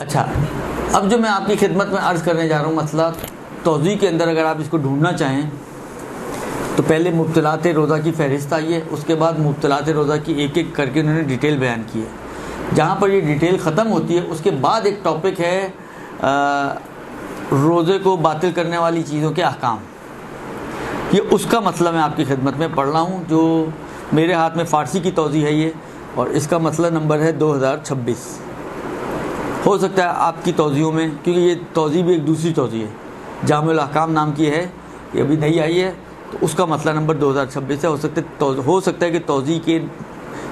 اچھا، اب جو میں آپ کی خدمت میں عرض کرنے جا رہا ہوں مسئلہ توضیح کے اندر، اگر آپ اس کو ڈھونڈنا چاہیں تو پہلے مبطلات روزہ کی فہرست آئی ہے، اس کے بعد مبطلات روزہ کی ایک ایک کر کے انہوں نے ڈیٹیل بیان کی ہے۔ جہاں پر یہ ڈیٹیل ختم ہوتی ہے اس کے بعد ایک ٹاپک ہے روزے کو باطل کرنے والی چیزوں کے احکام۔ یہ اس کا مسئلہ میں آپ کی خدمت میں پڑھ رہا ہوں، جو میرے ہاتھ میں فارسی کی توضیح ہے یہ، اور اس کا مسئلہ نمبر ہے 2026۔ ہو سکتا ہے آپ کی توضیحوں میں، کیونکہ یہ توضیح بھی ایک دوسری توضیح ہے، جامع الاحکام نام کی ہے، یہ ابھی نئی آئی ہے، تو اس کا مسئلہ نمبر 2026 ہے۔ ہو سکتا ہے کہ توضیح کے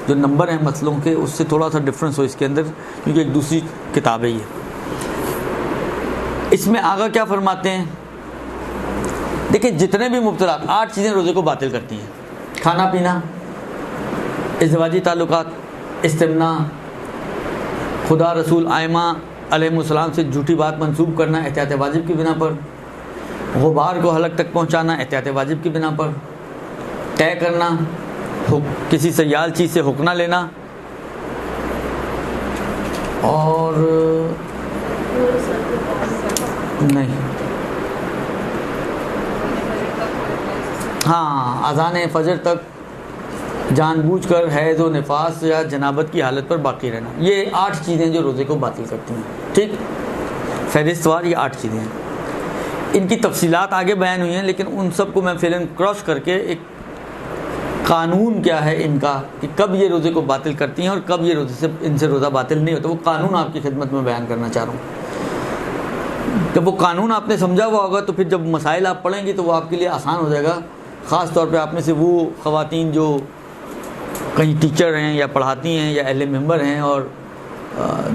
جو نمبر ہیں مسئلوں کے اس سے تھوڑا سا ڈفرنس ہو اس کے اندر، کیونکہ ایک دوسری کتاب ہے یہ۔ اس میں آگا کیا فرماتے ہیں؟ دیکھیں، جتنے بھی مبطلات 8 چیزیں روزے کو باطل کرتی ہیں: کھانا پینا، ازدواجی تعلقات، استمناء، خدا رسول ائمہ علیہ السلام سے جھوٹی بات منسوب کرنا احتیاط واجب کی بنا پر، غبار کو حلق تک پہنچانا احتیاط واجب کی بنا پر، طے کرنا، کسی سیال چیز سے حق نہ لینا، اور نہیں، ہاں، اذان فجر تک جان بوجھ کر حیض و نفاس یا جنابت کی حالت پر باقی رہنا۔ یہ 8 چیزیں جو روزے کو باطل کرتی ہیں، ٹھیک، فہرست وار یہ 8 چیزیں ہیں۔ ان کی تفصیلات آگے بیان ہوئی ہیں، لیکن ان سب کو میں فعلاً کراس کر کے ایک قانون کیا ہے ان کا، کہ کب یہ روزے کو باطل کرتی ہیں اور کب یہ ان سے روزہ باطل نہیں ہوتا، وہ قانون آپ کی خدمت میں بیان کرنا چاہ رہا ہوں۔ جب وہ قانون آپ نے سمجھا ہوا ہوگا تو پھر جب مسائل آپ پڑھیں گے تو وہ آپ کے لیے آسان ہو جائے گا، خاص طور پہ آپ میں سے وہ خواتین جو کہیں ٹیچر ہیں یا پڑھاتی ہیں یا اہل ممبر ہیں اور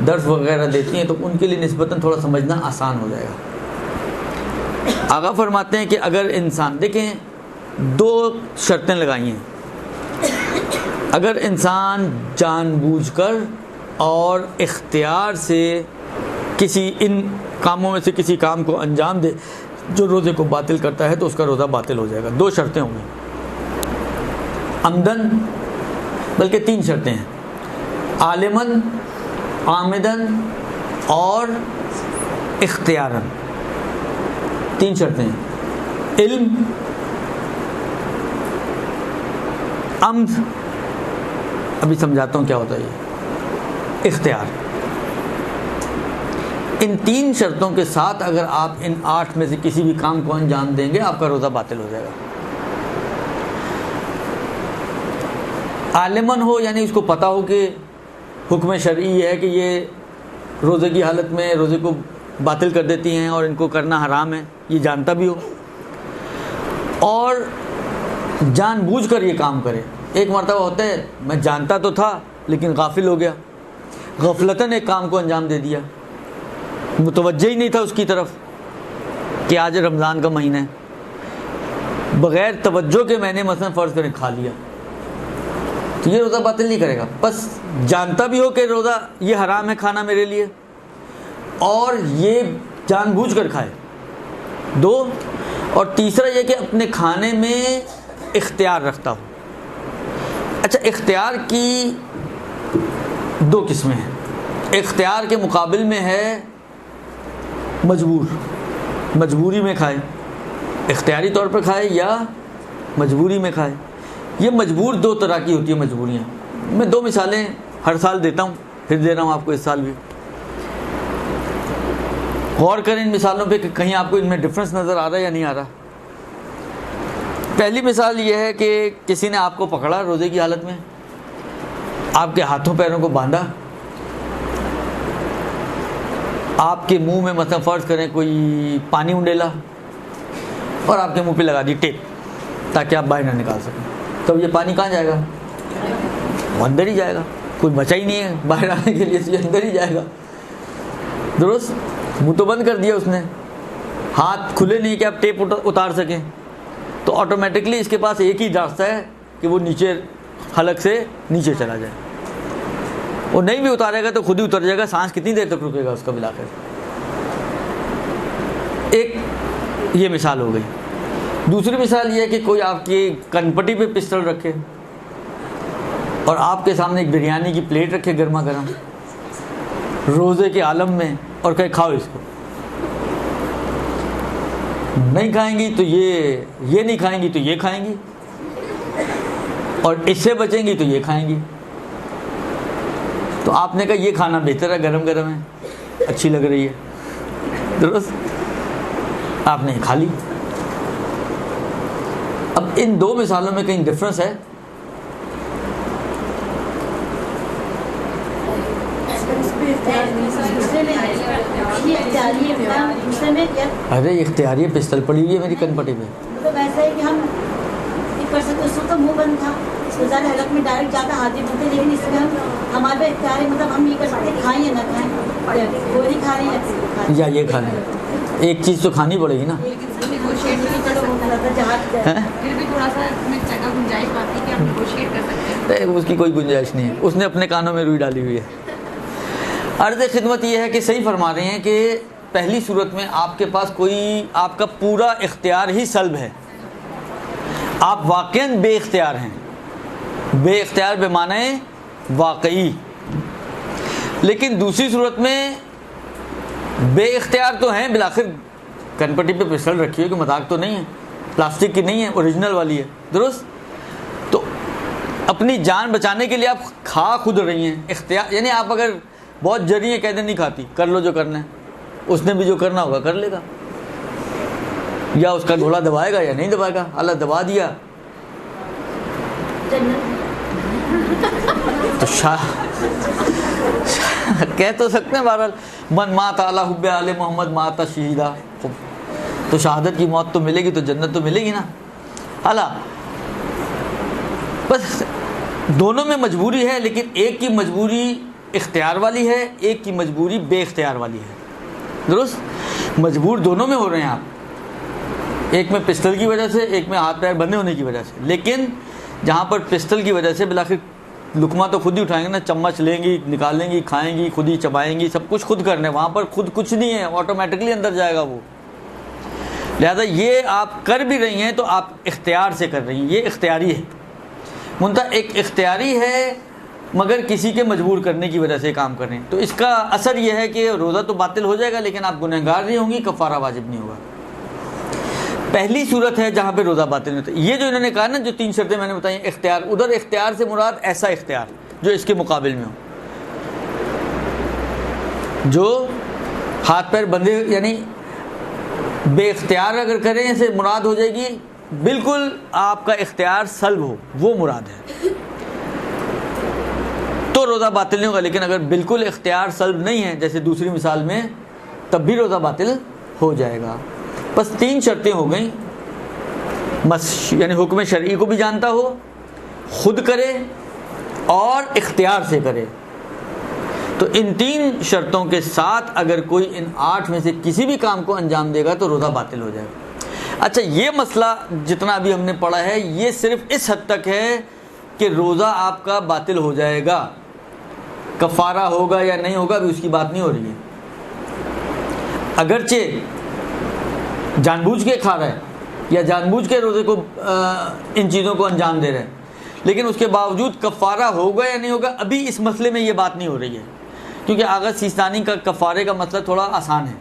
درس وغیرہ دیتی ہیں، تو ان کے لیے نسبتاً تھوڑا سمجھنا آسان ہو جائے گا۔ آگا فرماتے ہیں کہ اگر انسان، دیکھیں 2 شرطیں لگائی ہیں، اگر انسان جان بوجھ کر اور اختیار سے کسی ان کاموں میں سے کسی کام کو انجام دے جو روزے کو باطل کرتا ہے تو اس کا روزہ باطل ہو جائے گا۔ 2 شرطیں ہوں گی، عمدن، بلکہ 3 شرطیں ہیں، عالماً، عامداً اور اختیاراً، 3 شرطیں ہیں، علم، عمد، ابھی سمجھاتا ہوں کیا ہوتا ہے یہ، اختیار۔ ان 3 شرطوں کے ساتھ اگر آپ ان 8 میں سے کسی بھی کام کو انجام دیں گے آپ کا روزہ باطل ہو جائے گا۔ عالماً ہو، یعنی اس کو پتہ ہو کہ حکم شرعی یہ ہے کہ یہ روزے کی حالت میں روزے کو باطل کر دیتی ہیں اور ان کو کرنا حرام ہے، یہ جانتا بھی ہو، اور جان بوجھ کر یہ کام کرے۔ ایک مرتبہ ہوتا ہے میں جانتا تو تھا لیکن غافل ہو گیا، غفلتاً ایک کام کو انجام دے دیا، متوجہ ہی نہیں تھا اس کی طرف کہ آج رمضان کا مہینہ ہے، بغیر توجہ کے میں نے مثلا فرض کریں کھا لیا، تو یہ روزہ باطل نہیں کرے گا۔ بس جانتا بھی ہو کہ روزہ یہ حرام ہے کھانا میرے لیے، اور یہ جان بوجھ کر کھائے، 2، اور تیسرا یہ کہ اپنے کھانے میں اختیار رکھتا ہو۔ اچھا، اختیار کی 2 قسمیں ہیں، اختیار کے مقابل میں ہے مجبوری میں کھائے، اختیاری طور پر کھائے یا مجبوری میں کھائے۔ یہ مجبور 2 طرح کی ہوتی ہیں مجبوریاں، میں 2 مثالیں ہر سال دیتا ہوں، پھر دے رہا ہوں آپ کو اس سال بھی، غور کریں ان مثالوں پہ کہ کہیں آپ کو ان میں ڈفرنس نظر آ رہا ہے یا نہیں آ رہا۔ پہلی مثال یہ ہے کہ کسی نے آپ کو پکڑا روزے کی حالت میں، آپ کے ہاتھوں پیروں کو باندھا، آپ کے منہ میں مثلا فرض کریں کوئی پانی انڈیلا اور آپ کے منہ پہ لگا دی ٹیپ تاکہ آپ باہر نہ نکال سکیں، تو یہ پانی کہاں جائے گا؟ وہ اندر ہی جائے گا، کوئی بچا ہی نہیں ہے باہر آنے کے لیے، یہ اندر ہی جائے گا۔ درست، منہ تو بند کر دیا اس نے، ہاتھ کھلے نہیں کہ آپ ٹیپ اتار سکیں، تو آٹومیٹکلی اس کے پاس ایک ہی راستہ ہے کہ وہ نیچے حلق سے نیچے چلا جائے، وہ نہیں بھی اتارے گا تو خود ہی اتر جائے گا، سانس کتنی دیر تک رکے گا اس کا بلا کر۔ ایک یہ مثال ہو گئی۔ دوسری مثال یہ ہے کہ کوئی آپ کی کنپٹی پہ پسٹل رکھے اور آپ کے سامنے ایک بریانی کی پلیٹ رکھے گرما گرم، روزے کے عالم میں اور کہے کھاؤ اس کو، نہیں کھائیں گی تو یہ نہیں کھائیں گی تو یہ کھائیں گی، اور اس سے بچیں گی تو یہ کھائیں گی. تو آپ نے کہا یہ کھانا بہتر ہے، گرم گرم ہے، اچھی لگ رہی ہے، درست، آپ نے کھا لی. اب ان دو مثالوں میں کہیں ڈفرنس ہے؟ ارے اختیاری پستل پڑی ہوئی ہے میری کن پٹی پہ. مطلب ایسا ہے کہ ہم کر سکتے، اس وقت منہ بند تھا، ظاہر حلق میں ڈائریکٹ جاتا ہاتھ بنتے، لیکن اس میں ہمارے پہ اختیار ہے، مطلب ہم یہ کر سکتے کھائیں یا نہ کھائیں، گولی کھا رہے ہیں یا یہ کھانا ہے. ایک چیز تو کھانی پڑے گی نا. اس کی کوئی گنجائش نہیں ہے، اس نے اپنے کانوں میں روئی ڈالی ہوئی ہے. عرض خدمت یہ ہے کہ صحیح فرما رہے ہیں کہ پہلی صورت میں آپ کے پاس کوئی آپ کا پورا اختیار ہی سلب ہے، آپ واقعاً بے اختیار ہیں، بے اختیار بے معنی واقعی. لیکن دوسری صورت میں بے اختیار تو ہیں، بالآخر کن پٹی پہ پسٹل رکھی ہے کہ مذاق تو نہیں ہے، پلاسٹک کی نہیں ہے، اوریجنل والی ہے، درست. تو اپنی جان بچانے کے لیے آپ کھا خود رہی ہیں. اختیار یعنی آپ اگر بہت جری ہیں، کہتے نہیں کھاتی، کر لو جو کرنا ہے، اس نے بھی جو کرنا ہوگا کر لے گا، یا اس کا گھوڑا دبائے گا یا نہیں دبائے گا. اللہ دبا دیا تو کہہ تو سکتے ہیں بہرحال من مات علی حب آل محمد مات شہیدہ، تو شہادت کی موت تو ملے گی، تو جنت تو ملے گی نا. اللہ بس دونوں میں مجبوری ہے، لیکن ایک کی مجبوری اختیار والی ہے، ایک کی مجبوری بے اختیار والی ہے، درست. مجبور دونوں میں ہو رہے ہیں آپ، ایک میں پسٹل کی وجہ سے، ایک میں ہاتھ پیر بندھے ہونے کی وجہ سے. لیکن جہاں پر پسٹل کی وجہ سے بالآخر لقمہ تو خود ہی اٹھائیں گے نا، چمچ لیں گی، نکالیں گی، کھائیں گی، خود ہی چبائیں گی، سب کچھ خود کرنے، وہاں پر خود کچھ نہیں ہے، آٹومیٹکلی اندر جائے گا وہ. لہذا یہ آپ کر بھی رہی ہیں تو آپ اختیار سے کر رہی ہیں، یہ اختیاری ہے. منتہا ایک اختیاری ہے مگر کسی کے مجبور کرنے کی وجہ سے کام کر رہے ہیں، تو اس کا اثر یہ ہے کہ روزہ تو باطل ہو جائے گا، لیکن آپ گنہگار نہیں ہوں گی، کفارہ واجب نہیں ہوگا. پہلی صورت ہے جہاں پہ روزہ باطل نہیں ہوتا. یہ جو انہوں نے کہا نا، جو 3 شرطیں میں نے بتائی، اختیار، ادھر اختیار سے مراد ایسا اختیار جو اس کے مقابل میں ہو، جو ہاتھ پیر بندھے، یعنی بے اختیار اگر کریں سے مراد ہو جائے گی بالکل آپ کا اختیار سلب ہو، وہ مراد ہے، تو روزہ باطل نہیں ہوگا. لیکن اگر بالکل اختیار سلب نہیں ہے جیسے دوسری مثال میں، تب بھی روزہ باطل ہو جائے گا. بس 3 شرطیں ہو گئیں، بس یعنی حکم شرعی کو بھی جانتا ہو، خود کرے اور اختیار سے کرے. تو ان 3 شرطوں کے ساتھ اگر کوئی ان 8 میں سے کسی بھی کام کو انجام دے گا تو روزہ باطل ہو جائے گا. اچھا، یہ مسئلہ جتنا ابھی ہم نے پڑھا ہے یہ صرف اس حد تک ہے کہ روزہ آپ کا باطل ہو جائے گا، کفارہ ہوگا یا نہیں ہوگا ابھی اس کی بات نہیں ہو رہی ہے. اگرچہ جان بوجھ کے کھا رہا ہے یا جان بوجھ کے روزے کو ان چیزوں کو انجام دے رہے ہیں، لیکن اس کے باوجود کفارہ ہوگا یا نہیں ہوگا ابھی اس مسئلے میں یہ بات نہیں ہو رہی ہے، کیونکہ آغا سیستانی کا کفارے کا مسئلہ تھوڑا آسان ہے.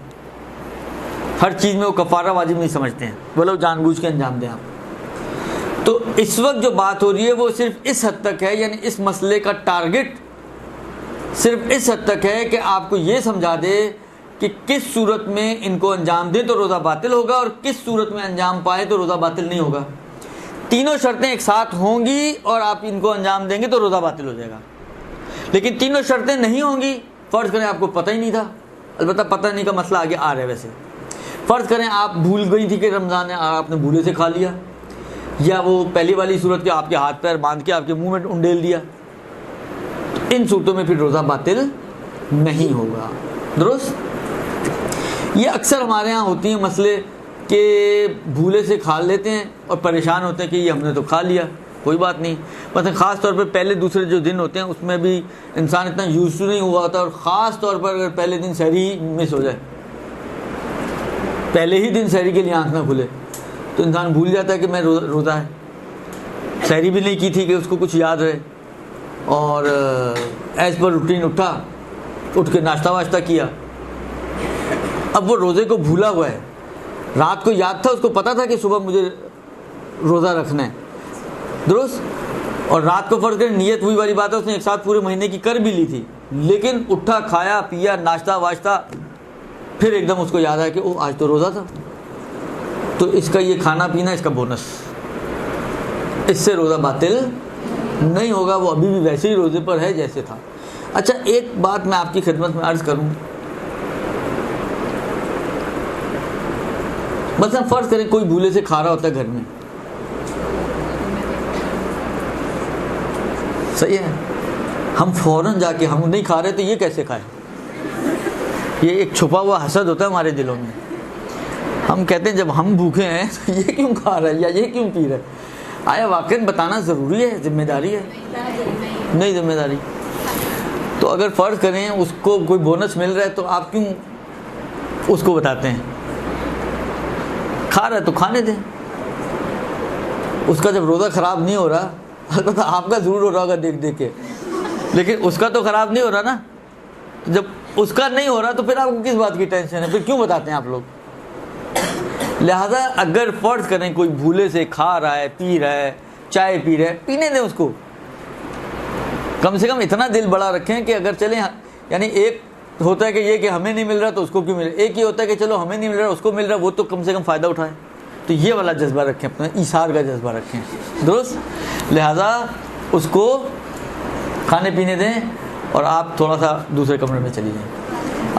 ہر چیز میں وہ کفارہ واجب نہیں سمجھتے ہیں، بولو جان بوجھ کے انجام دیں آپ. تو اس وقت جو بات ہو رہی ہے وہ صرف اس حد تک ہے، یعنی اس مسئلے کا ٹارگٹ صرف اس حد تک ہے کہ آپ کو یہ سمجھا دے کہ کس صورت میں ان کو انجام دیں تو روزہ باطل ہوگا اور کس صورت میں انجام پائے تو روزہ باطل نہیں ہوگا. تینوں شرطیں ایک ساتھ ہوں گی اور آپ ان کو انجام دیں گے تو روزہ باطل ہو جائے گا. لیکن تینوں شرطیں نہیں ہوں گی، فرض کریں آپ کو پتہ ہی نہیں تھا، البتہ پتہ نہیں کا مسئلہ آگے آ رہا ہے. ویسے فرض کریں آپ بھول گئی تھی کہ رمضان ہے، آپ نے بھولے سے کھا لیا، یا وہ پہلی والی صورت کے آپ کے ہاتھ پیر باندھ کے آپ کے منہ میں انڈیل دیا، ان صورتوں میں پھر روزہ باطل نہیں ہوگا. درست. یہ اکثر ہمارے ہاں ہوتی ہیں مسئلے کہ بھولے سے کھا لیتے ہیں اور پریشان ہوتے ہیں کہ یہ ہم نے تو کھا لیا، کوئی بات نہیں. مثلا خاص طور پر پہلے دوسرے جو دن ہوتے ہیں اس میں بھی انسان اتنا یوز ٹو نہیں ہوا ہوتا، اور خاص طور پر اگر پہلے دن سحری مس ہو جائے، پہلے ہی دن سحری کے لیے آنکھ نہ کھلے، تو انسان بھول جاتا ہے کہ میں روزہ ہے، سحری بھی نہیں کی تھی کہ اس کو کچھ یاد رہے، اور ایز پر روٹین اٹھا اٹھ کے ناشتہ واشتہ کیا. اب وہ روزے کو بھولا ہوا ہے, رات کو یاد تھا, اس کو پتا تھا کہ صبح مجھے روزہ رکھنا ہے, درست, اور رات کو فرض کریں نیت وہی والی بات ہے, اس نے ایک ساتھ پورے مہینے کی کر بھی لی تھی, لیکن اٹھا, کھایا پیا, ناشتہ واشتہ, پھر ایک دم اس کو یاد آیا کہ اوہ آج تو روزہ تھا, تو اس کا یہ کھانا پینا اس کا بونس, اس سے روزہ باطل نہیں ہوگا, وہ ابھی بھی ویسے ہی روزے پر ہے جیسے تھا. اچھا ایک بات میں آپ کی خدمت میں عرض کروں, مثلا فرض کریں کوئی بھولے سے کھا رہا ہوتا ہے گھر میں, صحیح ہے, ہم فوراً جا کے ہم نہیں کھا رہے تو یہ کیسے کھائے, یہ ایک چھپا ہوا حسد ہوتا ہے ہمارے دلوں میں. ہم کہتے ہیں جب ہم بھوکے ہیں تو یہ کیوں کھا رہا ہے یا یہ کیوں پی رہا ہے. آیا واقعی بتانا ضروری ہے, ذمہ داری ہے, نہیں ذمہ داری. تو اگر فرض کریں اس کو کوئی بونس مل رہا ہے تو آپ کیوں اس کو بتاتے ہیں, کھا رہا ہے تو کھانے دیں, اس کا جب روزہ خراب نہیں ہو رہا, البتہ آپ کا ضرور ہو رہا ہوگا دیکھ دیکھ کے, لیکن اس کا تو خراب نہیں ہو رہا نا, جب اس کا نہیں ہو رہا تو پھر آپ کو کس بات کی ٹینشن ہے, پھر کیوں بتاتے ہیں آپ لوگ. لہذا اگر فرض کریں کوئی بھولے سے کھا رہا ہے, پی رہا ہے, چائے پی رہا ہے, پینے دیں اس کو, کم سے کم اتنا دل بڑا رکھیں کہ اگر چلیں, یعنی ایک ہوتا ہے کہ یہ کہ ہمیں نہیں مل رہا تو اس کو کیوں مل رہا, ایک یہ ہوتا ہے کہ چلو ہمیں نہیں مل رہا اس کو مل رہا, وہ تو کم سے کم فائدہ اٹھائیں. تو یہ والا جذبہ رکھیں, اپنا ایثار کا جذبہ رکھیں, درست. لہذا اس کو کھانے پینے دیں اور آپ تھوڑا سا دوسرے کمرے میں چلی جائیں.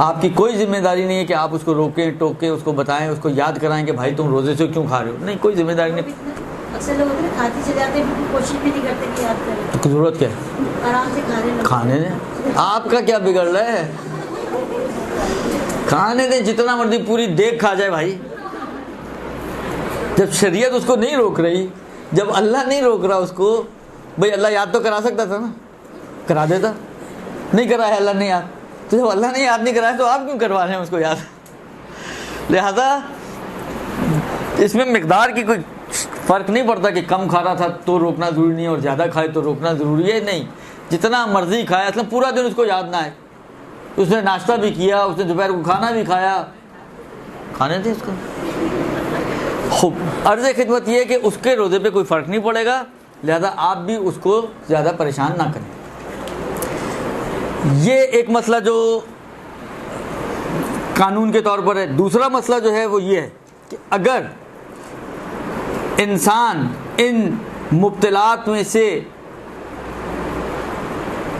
آپ کی کوئی ذمہ داری نہیں ہے کہ آپ اس کو روکیں, ٹوکیں, اس کو بتائیں, اس کو یاد کرائیں کہ بھائی تم روزے سے کیوں کھا رہے ہو, نہیں, کوئی ذمہ داری نہیں. اکثر لوگ ہوتے ہیں کھاتے چلے جاتے ہیں, کوشش بھی نہیں کرتے کہ یاد کریں. تو ضرورت کیا ہے, آرام سے کھا رہے ہیں, کھانے دیں. آپ کا کیا بگڑ رہا ہے, کھانے دیں, جتنا مرضی پوری دیکھ کھا جائے بھائی. جب شریعت اس کو نہیں روک رہی, جب اللہ نہیں روک رہا اس کو, بھائی اللہ یاد تو کرا سکتا تھا نا, کرا دیتا, نہیں کرا ہے اللہ نے یاد, تو جب اللہ نے یاد نہیں کرایا تو آپ کیوں کروا رہے ہیں اس کو یاد. لہذا اس میں مقدار کی کوئی فرق نہیں پڑتا کہ کم کھا رہا تھا تو روکنا ضروری نہیں اور زیادہ کھائے تو روکنا ضروری ہے, نہیں, جتنا مرضی کھایا, اصلا پورا دن اس کو یاد نہ آئے, اس نے ناشتہ بھی کیا, اس نے دوپہر کو کھانا بھی کھایا, کھانے تھے اس کو. خوب عرض خدمت یہ ہے کہ اس کے روزے پہ کوئی فرق نہیں پڑے گا, لہذا آپ بھی اس کو زیادہ پریشان نہ کریں. یہ ایک مسئلہ جو قانون کے طور پر ہے. دوسرا مسئلہ جو ہے وہ یہ ہے کہ اگر انسان ان مبتلات میں سے,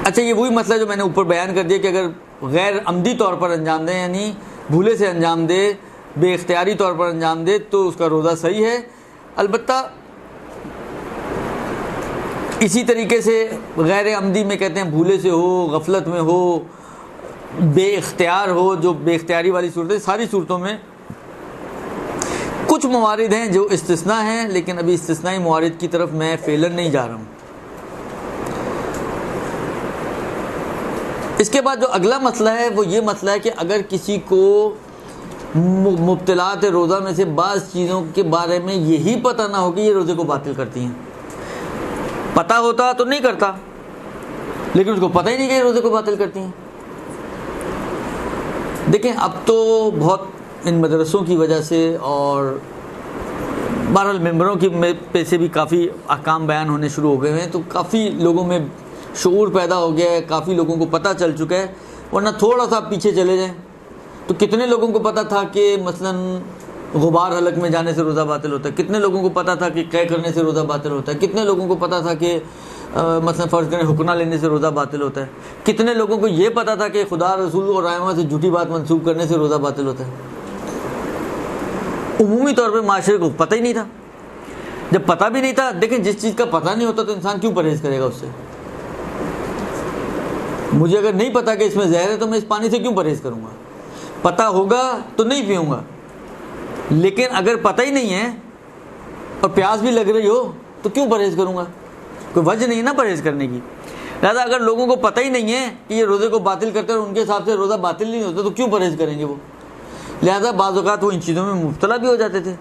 اچھا یہ وہی مسئلہ جو میں نے اوپر بیان کر دیا کہ اگر غیر عمدی طور پر انجام دے, یعنی بھولے سے انجام دے, بے اختیاری طور پر انجام دے, تو اس کا روزہ صحیح ہے. البتہ اسی طریقے سے غیر عمدی میں کہتے ہیں بھولے سے ہو, غفلت میں ہو, بے اختیار ہو, جو بے اختیاری والی صورتیں, ساری صورتوں میں کچھ موارد ہیں جو استثناء ہیں, لیکن ابھی استثنائی موارد کی طرف میں فعلاً نہیں جا رہا ہوں. اس کے بعد جو اگلا مسئلہ ہے وہ یہ مسئلہ ہے کہ اگر کسی کو مبتلات روزہ میں سے بعض چیزوں کے بارے میں یہی پتہ نہ ہو کہ یہ روزے کو باطل کرتی ہیں, پتہ ہوتا تو نہیں کرتا, لیکن اس کو پتہ ہی نہیں کہ یہ روزے کو باطل کرتی ہیں. دیکھیں اب تو بہت ان مدرسوں کی وجہ سے اور بہرحال ممبروں کی پہ سے بھی کافی احکام بیان ہونے شروع ہو گئے ہیں, تو کافی لوگوں میں شعور پیدا ہو گیا ہے, کافی لوگوں کو پتہ چل چکا ہے. ورنہ تھوڑا سا پیچھے چلے جائیں تو کتنے لوگوں کو پتہ تھا کہ مثلاً غبار حلق میں جانے سے روزہ باطل ہوتا ہے, کتنے لوگوں کو پتہ تھا کہ قے کرنے سے روزہ باطل ہوتا ہے, کتنے لوگوں کو پتہ تھا کہ مثلا فرض کریں حکمہ لینے سے روزہ باطل ہوتا ہے, کتنے لوگوں کو یہ پتہ تھا کہ خدا رسول اور ائمہ سے جھوٹی بات منسوب کرنے سے روزہ باطل ہوتا ہے. عمومی طور پہ معاشرے کو پتہ ہی نہیں تھا. جب پتہ بھی نہیں تھا, دیکھیں جس چیز کا پتہ نہیں ہوتا تو انسان کیوں پرہیز کرے گا اس سے. مجھے اگر نہیں پتہ کہ اس میں زہر ہے تو میں اس پانی سے کیوں پرہیز کروں گا. پتہ ہوگا تو نہیں پیوں گا, لیکن اگر پتہ ہی نہیں ہے اور پیاس بھی لگ رہی ہو تو کیوں پرہیز کروں گا, کوئی وجہ نہیں ہے نا پرہیز کرنے کی. لہٰذا اگر لوگوں کو پتہ ہی نہیں ہے کہ یہ روزے کو باطل کرتے ہیں اور ان کے حساب سے روزہ باطل نہیں ہوتا تو کیوں پرہیز کریں گے وہ. لہٰذا بعض اوقات وہ ان چیزوں میں مبتلا بھی ہو جاتے تھے.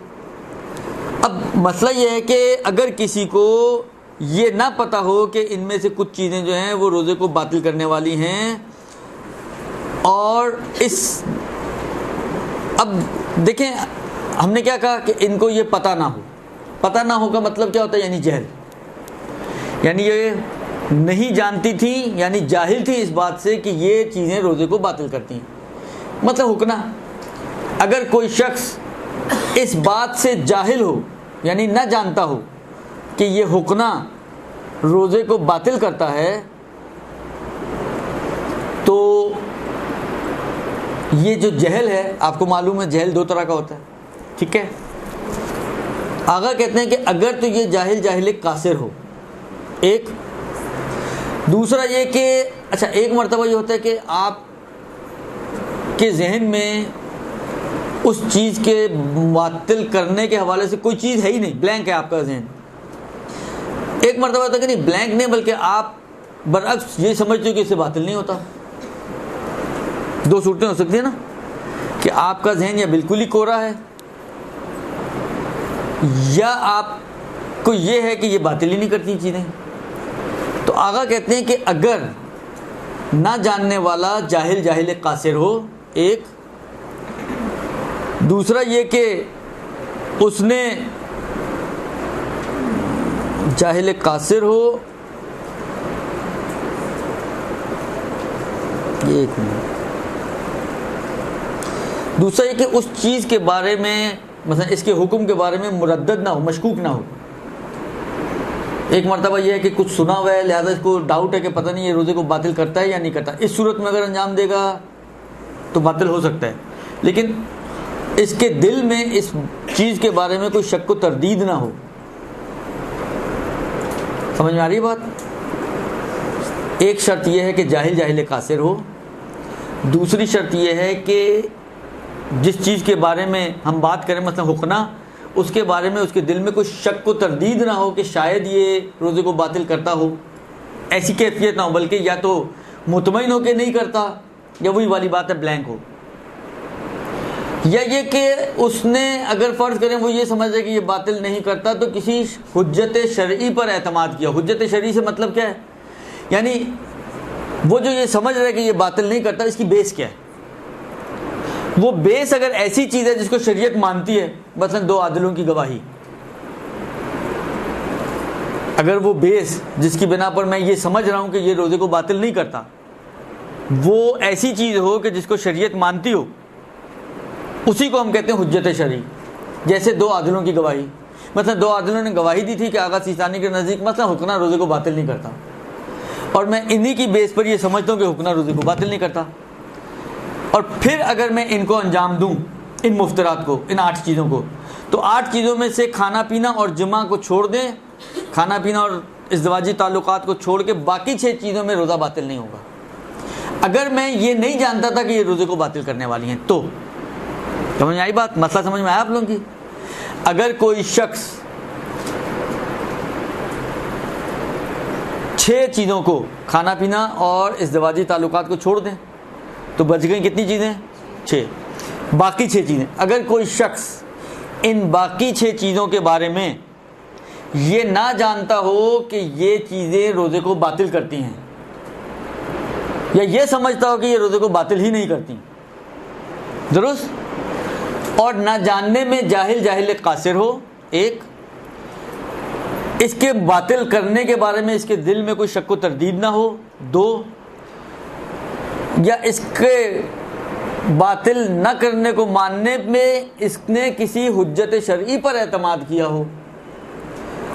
اب مسئلہ یہ ہے کہ اگر کسی کو یہ نہ پتہ ہو کہ ان میں سے کچھ چیزیں جو ہیں وہ روزے کو باطل کرنے والی ہیں, اور اب دیکھیں ہم نے کیا کہا کہ ان کو یہ پتہ نہ ہو. پتہ نہ ہو کا مطلب کیا ہوتا ہے؟ یعنی جہل، یعنی یہ نہیں جانتی تھی، یعنی جاہل تھی اس بات سے کہ یہ چیزیں روزے کو باطل کرتی ہیں. مطلب حکنا، اگر کوئی شخص اس بات سے جاہل ہو یعنی نہ جانتا ہو کہ یہ حکنا روزے کو باطل کرتا ہے، تو یہ جو جہل ہے، آپ کو معلوم ہے جہل دو طرح کا ہوتا ہے، ٹھیک ہے. آغا کہتے ہیں کہ اگر تو یہ جاہل قاصر ہو، ایک. دوسرا یہ کہ اچھا ایک مرتبہ یہ ہوتا ہے کہ آپ کے ذہن میں اس چیز کے باطل کرنے کے حوالے سے کوئی چیز ہے ہی نہیں، بلینک ہے آپ کا ذہن. ایک مرتبہ ہوتا ہے کہ نہیں بلینک نہیں، بلکہ آپ برعکس یہ سمجھتے ہو کہ اس سے باطل نہیں ہوتا. دو صورتیں ہو سکتی ہیں نا، کہ آپ کا ذہن یا بالکل ہی کوڑا ہے، یا آپ کو یہ ہے کہ یہ باطل ہی نہیں کرتی چیزیں. تو آغا کہتے ہیں کہ اگر نہ جاننے والا جاہل قاصر ہو، ایک. دوسرا یہ کہ اس نے جاہل قاصر ہو، یہ ایک منٹ. دوسرا یہ کہ اس چیز کے بارے میں مثلا اس کے حکم کے بارے میں مردد نہ ہو، مشکوک نہ ہو. ایک مرتبہ یہ ہے کہ کچھ سنا ہوا ہے، لہذا اس کو ڈاؤٹ ہے کہ پتہ نہیں یہ روزے کو باطل کرتا ہے یا نہیں کرتا. اس صورت میں اگر انجام دے گا تو باطل ہو سکتا ہے، لیکن اس کے دل میں اس چیز کے بارے میں کوئی شک و تردید نہ ہو. سمجھ میں آ رہی ہے بات؟ ایک شرط یہ ہے کہ جاہل قاصر ہو. دوسری شرط یہ ہے کہ جس چیز کے بارے میں ہم بات کریں مثلا حکنا، اس کے بارے میں اس کے دل میں کوئی شک و تردید نہ ہو کہ شاید یہ روزے کو باطل کرتا ہو. ایسی کیفیت نہ ہو، بلکہ یا تو مطمئن ہو کہ نہیں کرتا، یا وہی والی بات ہے بلینک ہو. یا یہ کہ اس نے اگر فرض کریں وہ یہ سمجھ رہے کہ یہ باطل نہیں کرتا، تو کسی حجت شرعی پر اعتماد کیا. حجت شرعی سے مطلب کیا ہے؟ یعنی وہ جو یہ سمجھ رہے کہ یہ باطل نہیں کرتا، اس کی بیس کیا ہے؟ وہ بیس اگر ایسی چیز ہے جس کو شریعت مانتی ہے، مثلا دو عادلوں کی گواہی، اگر وہ بیس جس کی بنا پر میں یہ سمجھ رہا ہوں کہ یہ روزے کو باطل نہیں کرتا، وہ ایسی چیز ہو کہ جس کو شریعت مانتی ہو، اسی کو ہم کہتے ہیں حجت شرعی. جیسے دو عادلوں کی گواہی، مثلا دو عادلوں نے گواہی دی تھی کہ آغا سیستانی کے نزدیک مثلا حکنا روزے کو باطل نہیں کرتا، اور میں انہی کی بیس پر یہ سمجھتا ہوں کہ حکنا روزے کو باطل نہیں کرتا. اور پھر اگر میں ان کو انجام دوں، ان مفترات کو، ان 8 چیزوں کو، تو 8 چیزوں میں سے کھانا پینا اور جمع کو چھوڑ دیں، کھانا پینا اور ازدواجی تعلقات کو چھوڑ کے باقی 6 چیزوں میں روزہ باطل نہیں ہوگا. اگر میں یہ نہیں جانتا تھا کہ یہ روزے کو باطل کرنے والی ہیں، تو سمجھ میں آئی بات؟ مسئلہ سمجھ میں آیا آپ لوگوں کی؟ اگر کوئی شخص 6 چیزوں کو، کھانا پینا اور ازدواجی تعلقات کو چھوڑ دیں، تو بچ گئیں کتنی چیزیں؟ 6. باقی 6 چیزیں، اگر کوئی شخص ان باقی 6 چیزوں کے بارے میں یہ نہ جانتا ہو کہ یہ چیزیں روزے کو باطل کرتی ہیں، یا یہ سمجھتا ہو کہ یہ روزے کو باطل ہی نہیں کرتی، درست، اور نہ جاننے میں جاہل قاصر ہو، ایک. اس کے باطل کرنے کے بارے میں اس کے دل میں کوئی شک و تردید نہ ہو، 2. یا اس کے باطل نہ کرنے کو ماننے میں اس نے کسی حجت شرعی پر اعتماد کیا ہو،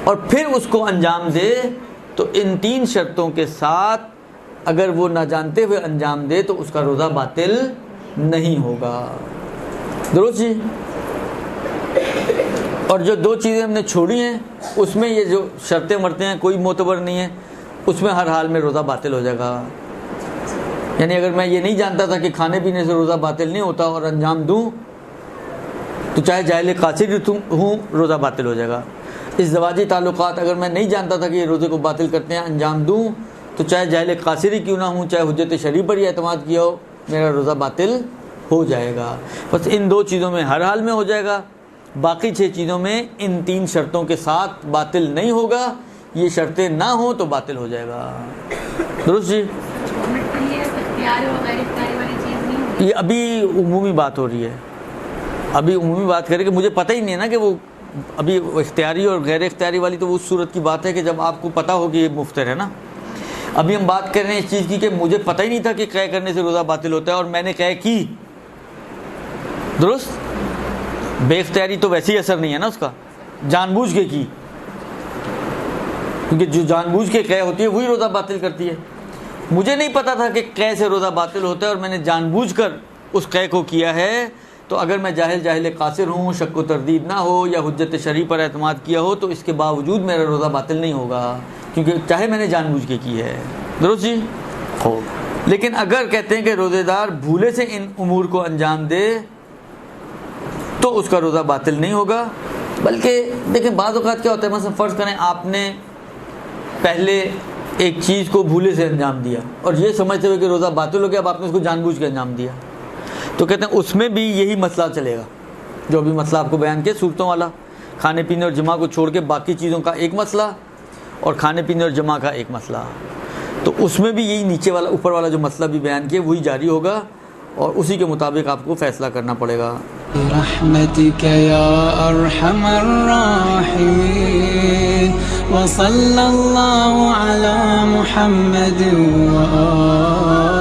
اور پھر اس کو انجام دے. تو ان 3 شرطوں کے ساتھ اگر وہ نہ جانتے ہوئے انجام دے تو اس کا روزہ باطل نہیں ہوگا. درست جی؟ اور جو 2 چیزیں ہم نے چھوڑی ہیں اس میں یہ جو شرطیں مرتے ہیں کوئی معتبر نہیں ہے، اس میں ہر حال میں روزہ باطل ہو جائے گا. یعنی اگر میں یہ نہیں جانتا تھا کہ کھانے پینے سے روزہ باطل نہیں ہوتا اور انجام دوں تو چاہے جاہل قاصر ہوں روزہ باطل ہو جائے گا. ازدواجی تعلقات اگر میں نہیں جانتا تھا کہ یہ روزے کو باطل کرتے ہیں، انجام دوں تو چاہے جاہل قاصر ہی کیوں نہ ہوں، چاہے حجت شرعی پر ہی اعتماد کیا ہو، میرا روزہ باطل ہو جائے گا. بس ان 2 چیزوں میں ہر حال میں ہو جائے گا، باقی 6 چیزوں میں ان 3 شرطوں کے ساتھ باطل نہیں ہوگا. یہ شرطیں نہ ہوں تو باطل ہو جائے گا. درست جی؟ یہ ابھی عمومی بات ہو رہی ہے، ابھی عمومی بات کریں کہ مجھے پتہ ہی نہیں ہے نا کہ وہ ابھی اختیاری اور غیر اختیاری والی تو وہ اس صورت کی بات ہے کہ جب آپ کو پتہ ہو کہ یہ مفطر ہے نا. ابھی ہم بات کر رہے ہیں اس چیز کی کہ مجھے پتہ ہی نہیں تھا کہ قے کرنے سے روزہ باطل ہوتا ہے اور میں نے قے کی، درست؟ بے اختیاری تو ویسے ہی اثر نہیں ہے نا اس کا، جان بوجھ کے کی، کیونکہ جو جان بوجھ کے قے ہوتی ہے وہی روزہ باطل کرتی ہے. مجھے نہیں پتا تھا کہ قے سے روزہ باطل ہوتا ہے اور میں نے جان بوجھ کر اس قے کو کیا ہے، تو اگر میں جاہل قاصر ہوں، شک و تردید نہ ہو یا حجت شرعی پر اعتماد کیا ہو، تو اس کے باوجود میرا روزہ باطل نہیں ہوگا، کیونکہ چاہے میں نے جان بوجھ کے کی ہے. درست جی؟ لیکن اگر کہتے ہیں کہ روزے دار بھولے سے ان امور کو انجام دے تو اس کا روزہ باطل نہیں ہوگا. بلکہ دیکھیں بعض اوقات کیا ہوتا ہے، مثلا فرض کریں آپ نے پہلے ایک چیز کو بھولے سے انجام دیا اور یہ سمجھتے ہوئے کہ روزہ باطل ہو گیا، اب آپ نے اس کو جان بوجھ کے انجام دیا، تو کہتے ہیں اس میں بھی یہی مسئلہ چلے گا جو ابھی مسئلہ آپ کو بیان کیا صورتوں والا، کھانے پینے اور جماع کو چھوڑ کے باقی چیزوں کا ایک مسئلہ اور کھانے پینے اور جماع کا ایک مسئلہ، تو اس میں بھی یہی نیچے والا اوپر والا جو مسئلہ بھی بیان کیا وہی جاری ہوگا اور اسی کے مطابق آپ کو فیصلہ کرنا پڑے گا. برحمتك يا أرحم الراحمين وصلى الله على محمد وآله